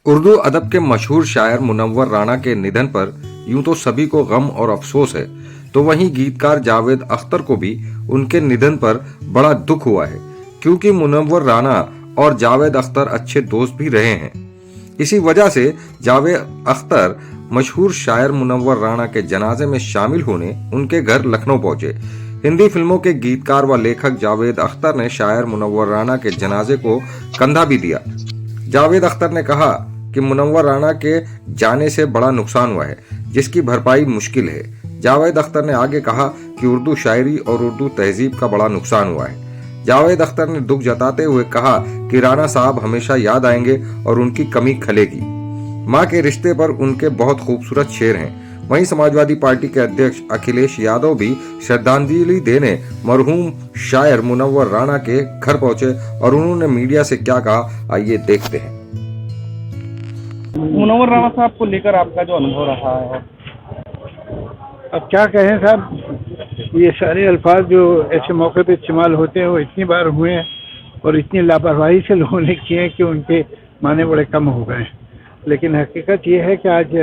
उर्दू अदब के मशहूर शायर मुनव्वर राना के निधन पर यूं तो सभी को गम और अफसोस है, तो वहीं गीतकार जावेद अख्तर को भी उनके निधन पर बड़ा दुख हुआ है, क्योंकि मुनव्वर राना और जावेद अख्तर अच्छे दोस्त भी रहे हैं। इसी वजह से जावेद अख्तर मशहूर शायर मुनव्वर राना के जनाजे में शामिल होने उनके घर लखनऊ पहुंचे। हिंदी फिल्मों के गीतकार व लेखक जावेद अख्तर ने शायर मुनव्वर राना के जनाजे को कंधा भी दिया। जावेद अख्तर ने कहा कि मुनव्वर राना के जाने से बड़ा नुकसान हुआ है, जिसकी भरपाई मुश्किल है। जावेद अख्तर ने आगे कहा कि उर्दू शायरी और उर्दू तहजीब का बड़ा नुकसान हुआ है। जावेद अख्तर ने दुख जताते हुए कहा कि राना साहब हमेशा याद आएंगे और उनकी कमी खलेगी। माँ के रिश्ते पर उनके बहुत खूबसूरत शेर हैं। वहीं समाजवादी पार्टी के अध्यक्ष अखिलेश यादव भी श्रद्धांजलि देने मरहूम शायर मुनव्वर राना के घर पहुंचे और उन्होंने मीडिया से क्या कहा, आइए देखते हैं। मुनव्वर राना साहब को लेकर आपका जो अनुभव रहा है, अब क्या कहें साहब, ये सारे अल्फाज जो ऐसे मौके पे इस्तेमाल होते हैं वो इतनी बार हुए हैं और इतनी लापरवाही से लोगों ने किए हैं कि उनके माने बड़े कम हो गए। लेकिन हकीकत ये है कि आज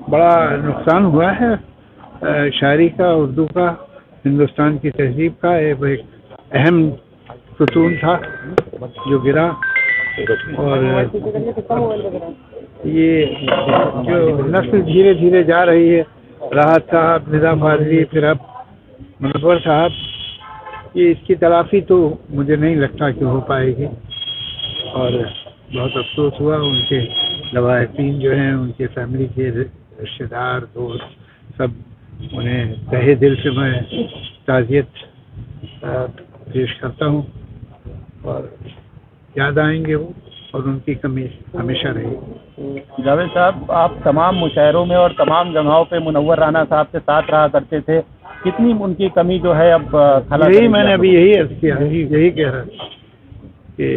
बड़ा नुकसान हुआ है शायरी का, उर्दू का, हिंदुस्तान की तहजीब का। एक अहम सुतून था जो गिरा। और ये जो नस्ल धीरे धीरे जा रही है, राहत साहब, निज़ाम फाजली, फिर अब मुनव्वर साहब, ये इसकी तलाफी तो मुझे नहीं लगता कि हो पाएगी। और बहुत अफसोस हुआ। उनके लवाहिकीन जो हैं, उनके फैमिली के रिश्तेदार, दोस्त, सब उन्हें तहे दिल से मैं ताज़ियत पेश करता हूँ और याद आएंगे वो और उनकी कमी हमेशा रहेगी। जावेद साहब, आप तमाम मुशायरों में और तमाम जगहों पे मुनव्वर राना साहब के साथ रहा करते थे, कितनी उनकी कमी जो है अब खला? यही मैंने अभी यही अर्ज किया, यही कह रहा कि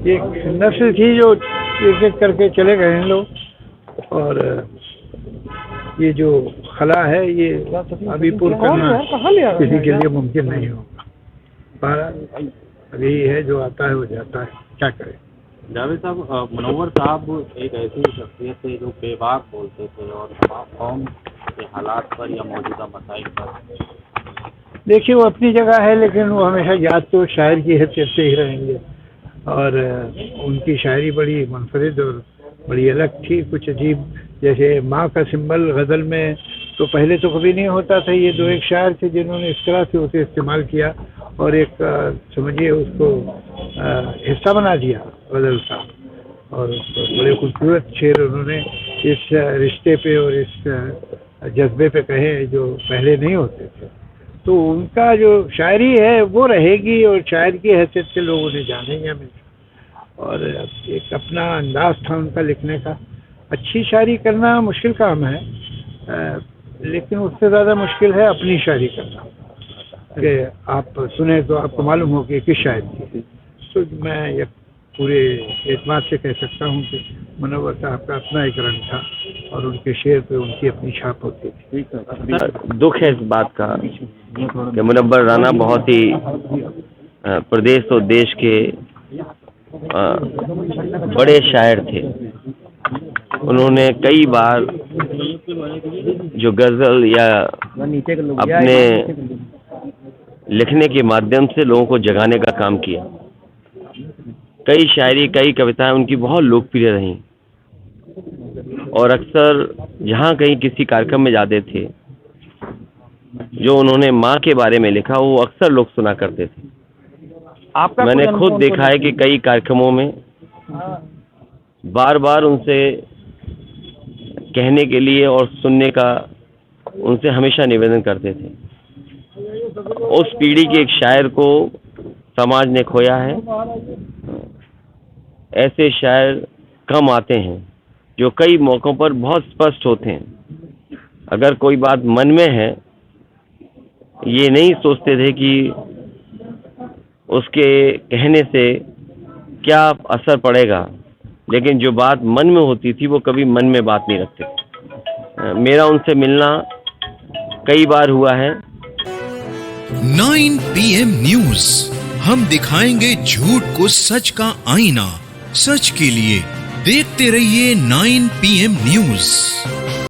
एक नस्ल थी जो एक एक करके चले गए हैं लोग, और ये जो खला है ये अभी पूर्ण करना किसी के लिए मुमकिन नहीं होगा। बहरहाल अब यही है, जो आता है वो जाता है, क्या करें। जावेद साहब, मुनव्वर साहब एक ऐसी शख्सियत थे जो बेबाक बोलते थे और तमाम कौम के हालात पर या मौजूदा मसाइल पर। देखिए, वो अपनी जगह है, लेकिन वो हमेशा याद तो शायर की हैसियत से ही रहेंगे। और उनकी शायरी बड़ी मुनफरिद और बड़ी अलग थी, कुछ अजीब। जैसे माँ का सिंबल गज़ल में तो पहले तो कभी नहीं होता था। ये दो एक शायर थे जिन्होंने इस तरह से उसे इस्तेमाल किया और एक समझिए उसको हिस्सा बना दिया गज़ल का। और बड़े खूबसूरत शेर उन्होंने इस रिश्ते पे और इस जज्बे पे कहे जो पहले नहीं होते थे। तो उनका जो शायरी है वो रहेगी और शायर की हैसियत से लोग उन्हें जानेंगे हमेशा। और एक अपना अंदाज था उनका लिखने का। अच्छी शायरी करना मुश्किल काम है, लेकिन उससे ज़्यादा मुश्किल है अपनी शायरी करना, कि आप सुने तो आपको मालूम हो कि किस शायर की। तो मैं ये पूरे एतमाद से कह सकता हूँ कि मुनव्वर साहब का अपना एक रंग था और उनके शेर पे उनकी अपनी छाप होती थी। दुख है इस बात का कि मुनव्वर राना बहुत ही प्रदेश और देश के बड़े शायर थे। उन्होंने कई बार जो गज़ल या अपने लिखने के माध्यम से लोगों को जगाने का काम किया। कई शायरी, कई कविताएं उनकी बहुत लोकप्रिय रहीं और अक्सर जहाँ कहीं किसी कार्यक्रम में जाते थे, जो उन्होंने माँ के बारे में लिखा वो अक्सर लोग सुना करते थे। मैंने खुद देखा है कि कई कार्यक्रमों में बार बार उनसे कहने के लिए और सुनने का उनसे हमेशा निवेदन करते थे। उस पीढ़ी के एक शायर को समाज ने खोया है। ऐसे शायर कम आते हैं जो कई मौक़ों पर बहुत स्पष्ट होते हैं। अगर कोई बात मन में है, ये नहीं सोचते थे कि उसके कहने से क्या असर पड़ेगा, लेकिन जो बात मन में होती थी वो कभी मन में बात नहीं रखते थे। मेरा उनसे मिलना कई बार हुआ है। 9 PM न्यूज़, हम दिखाएंगे झूठ को सच का आईना, सच के लिए देखते रहिए 9 PM न्यूज।